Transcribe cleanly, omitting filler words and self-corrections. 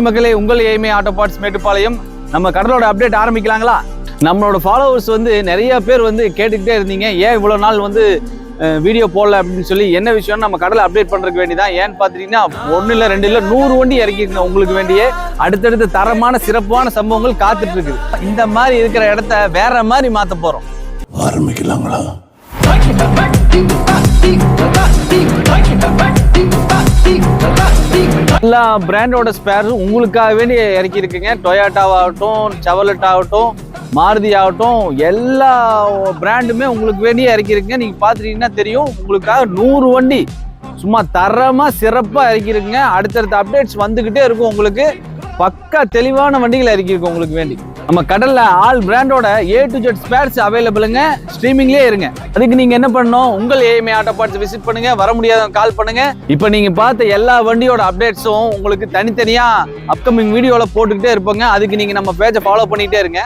மக்களே, உங்கள் AMA auto parts Mettupalayam. நம்ம கடலோட அப்டேட் ஆரம்பிக்கலாங்களா? நம்மளோட ஃபாலோவர்ஸ் நிறைய பேர் கேட்டுக்கிட்டே இருந்தீங்க, ஏன் இவ்வளோ நாள் வீடியோ போடல அப்படின்னு சொல்லி. என்ன விஷயம்னு நம்ம கடலை அப்டேட் பண்ணுறதுக்கு வேண்டிதான். ஏன்னு பார்த்துட்டிங்கன்னா 1 இல்லை 2 இல்லை 100 வண்டி இறக்கிருங்க. உங்களுக்கு வேண்டிய அடுத்தடுத்த தரமான சிறப்பான சம்பவங்கள் காத்துட்டு இருக்குது. இந்த மாதிரி இருக்கிற இடத்த வேற மாதிரி மாற்ற போகிறோம். ஆரம்பிக்கலாங்களா? எல்லா பிராண்டோட ஸ்பேரும் உங்களுக்காக வேண்டி இறக்கி இருக்குங்க. டொயோட்டாவாகட்டும், செவலட் ஆகட்டும், மாருதி ஆகட்டும், எல்லா பிராண்டுமே உங்களுக்கு வேண்டியே இறக்கி இருக்குங்க. நீங்க பாத்துட்டீங்கன்னா தெரியும், உங்களுக்காக 100 வண்டி சும்மா தரமா சிறப்பா இறக்கிருக்குங்க. அடுத்தடுத்த அப்டேட்ஸ் வந்துகிட்டே இருக்கும். உங்களுக்கு பக்கா தெளிவான வண்டிகளை இறக்கிருக்கும் உங்களுக்கு வேண்டி. நம்ம கடல்ல ஆல் பிராண்டோட A to Z ஸ்பேர்ஸ் அவைலபிளுங்க. ஸ்ட்ரீமிங்லேயே இருங்க. அதுக்கு நீங்க என்ன பண்ணணும், உங்கள் ஏஎம்ஏ ஆட்டோ பார்ட்ஸ் விசிட் பண்ணுங்க. வர முடியாதவங்க கால் பண்ணுங்க. இப்போ நீங்க பார்த்த எல்லா வண்டியோட அப்டேட்ஸும் உங்களுக்கு தனித்தனியா அப்கமிங் வீடியோல போட்டுக்கிட்டே இருப்பாங்க. அதுக்கு நீங்க நம்ம பேஜை ஃபாலோ பண்ணிட்டே இருங்க.